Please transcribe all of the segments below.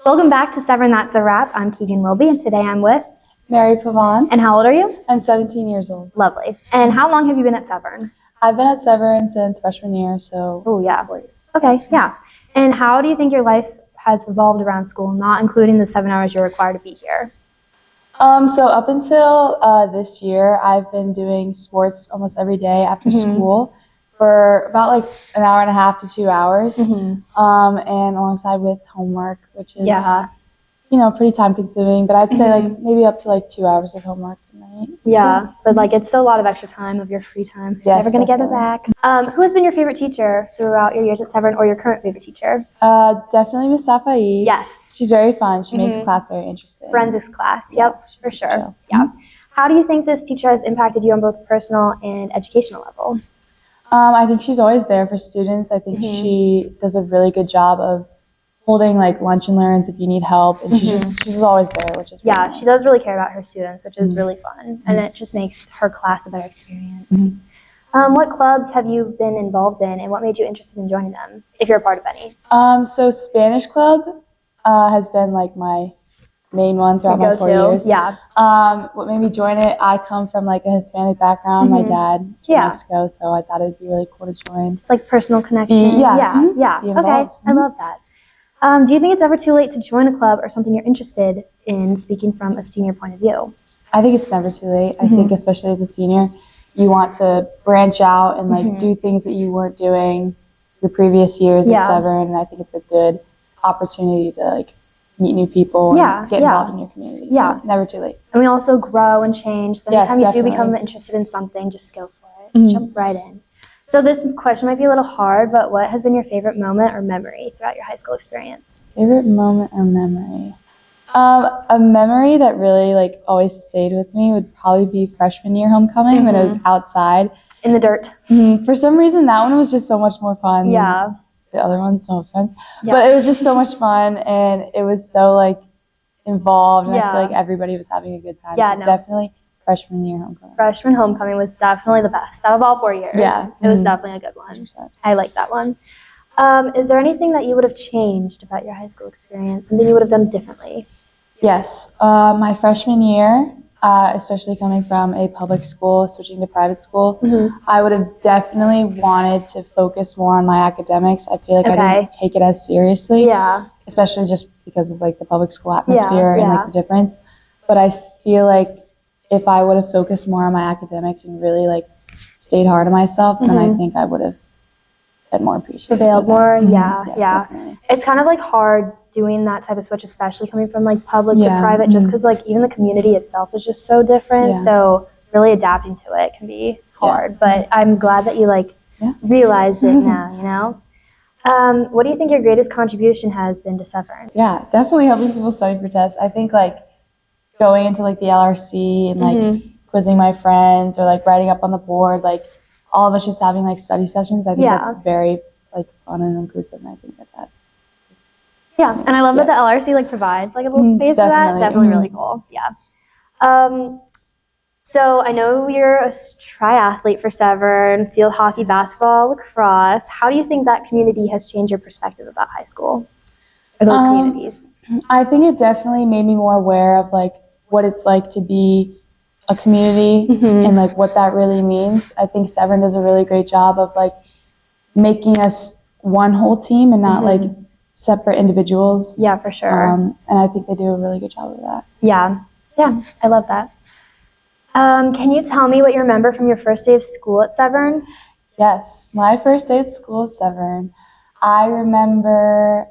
Welcome back to Severn That's a Wrap. I'm Keegan Wilby, and today I'm with Mary Pavon. And how old are you? I'm 17 years old. Lovely. And how long have you been at Severn? I've been at Severn since freshman year, so 4 years. Okay, yeah. And how do you think your life has revolved around school, not including the 7 hours you're required to be here? So up until this year, I've been doing sports almost every day after school for about like an hour and a half to 2 hours, and alongside with homework, which is pretty time consuming. But I'd say like maybe up to like 2 hours of homework a night. Yeah, but like it's still a lot of extra time of your free time. Yes, Never gonna get it back. Who has been your favorite teacher throughout your years at Severn, or your current favorite teacher? Definitely Miss Safai. Yes. She's very fun. She makes class very interesting. Forensics class. Yeah, Yep, for sure. chill. Yeah. How do you think this teacher has impacted you on both personal and educational level? I think she's always there for students. I think she does a really good job of holding like lunch and learns if you need help, and she's always there, which is really nice. She does really care about her students, which is really fun, and it just makes her class a better experience. What clubs have you been involved in, and what made you interested in joining them, if you're a part of any? So Spanish club has been like my main one throughout my 4 years. Yeah. What made me join it? I come from like a Hispanic background. My dad's from Mexico, so I thought it'd be really cool to join. Just like personal connection. Be Okay, involved. I love that. Do you think it's ever too late to join a club or something you're interested in, speaking from a senior point of view? I think it's never too late. I think especially as a senior, you want to branch out and like do things that you weren't doing the previous years at Severn, and I think it's a good opportunity to like meet new people and get involved in your community. So never too late. And we also grow and change. So anytime you do become interested in something, just go for it. Jump right in. So this question might be a little hard, but what has been your favorite moment or memory throughout your high school experience? Favorite moment or memory? A memory that really like always stayed with me would probably be freshman year homecoming when it was outside. In the dirt. For some reason, that one was just so much more fun than the other ones, no offense. But it was just so much fun, and it was so like involved, and I feel like everybody was having a good time. So definitely freshman year homecoming. Freshman homecoming was definitely the best out of all 4 years. Yeah. It was definitely a good one. 100%. I like that one. Is there anything that you would have changed about your high school experience? Something you would have done differently? Yes. My freshman year, especially coming from a public school, switching to private school, I would have definitely wanted to focus more on my academics. I feel like I didn't take it as seriously. Yeah. Especially just because of like the public school atmosphere and like the difference. But I feel like if I would have focused more on my academics and really like stayed hard on myself, then I think I would have been more appreciated. Prevailed more, Yes, definitely. It's kind of like hard doing that type of switch, especially coming from like public to private, just because like even the community itself is just so different. So really adapting to it can be hard. But I'm glad that you like realized it now, you know? What do you think your greatest contribution has been to Severn? Yeah, definitely helping people study for tests. I think like going into like the LRC and like quizzing my friends or like writing up on the board, like all of us just having like study sessions. I think that's very like fun and inclusive, and I think that is and I love that the LRC like provides like a little space for that. Definitely really cool. So I know you're a triathlete for Severn, field hockey, basketball, lacrosse. How do you think that community has changed your perspective about high school or those communities? I think it definitely made me more aware of like what it's like to be a community and like what that really means. I think Severn does a really great job of like making us one whole team and not like separate individuals. Yeah, for sure. And I think they do a really good job of that. Yeah, I love that. Can you tell me what you remember from your first day of school at Severn? Yes, my first day at school at Severn. I remember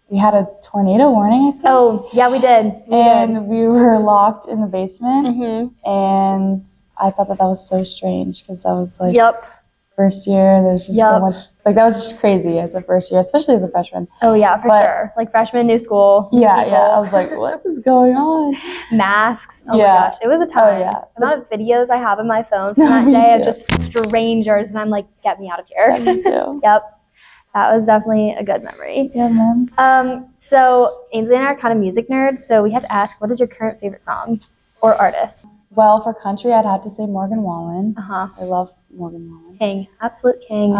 we had a tornado warning, I think. Oh, yeah, we did. We were locked in the basement, and I thought that was so strange because that was like first year. There's just so much, like that was just crazy as a first year, especially as a freshman. Oh yeah, for sure. Like freshman, new school. Yeah. I was like, what is going on? Masks. Oh my gosh, it was a time. The amount of videos I have on my phone from that day of just strangers, and I'm like, get me out of here. Yeah, me too. That was definitely a good memory. Yeah, man. So Ainsley and I are kind of music nerds, so we have to ask, what is your current favorite song or artist? Well, for country, I'd have to say Morgan Wallen. I love Morgan Wallen. King, absolute king.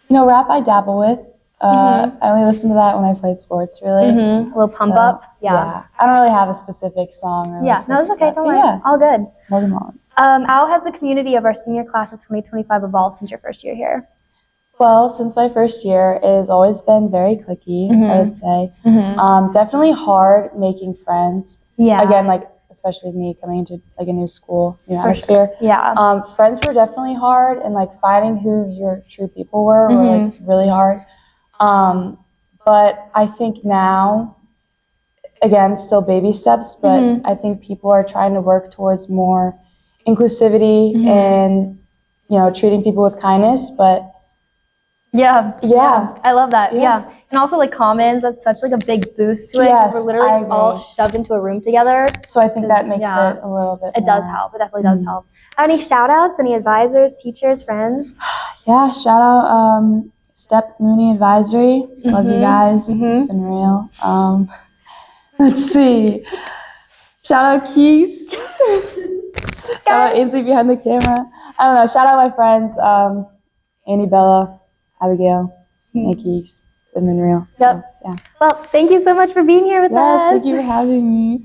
Rap I dabble with. I only listen to that when I play sports, really. A little pump up. Yeah. I don't really have a specific song. Or Yeah, no, it's okay. Don't worry. Yeah. All good. More than one. How has the community of our senior class of 2025 evolved since your first year here? Well, since my first year, it has always been very cliquey, I would say. Definitely hard making friends. Yeah. Again, like, especially me coming into like a new school, new atmosphere. Sure. Yeah. Friends were definitely hard, and like finding who your true people were like really hard. But I think now, again, still baby steps, but I think people are trying to work towards more inclusivity and, you know, treating people with kindness, but yeah, I love that. Yeah. And also like commons, that's such like a big boost to it because we're literally just all shoved into a room together. So I think that makes it a little bit It does help. It definitely does help. Any shout outs, any advisors, teachers, friends? Yeah, shout out Step Mooney Advisory. Love you guys. It's been real. Let's see. Shout out Keys. Shout out Ainsley behind the camera. I don't know. Shout out my friends, Annie, Bella, Abigail, Nikki's. It's been real. Yep. So, yeah. Well, thank you so much for being here with us. Yes, thank you for having me.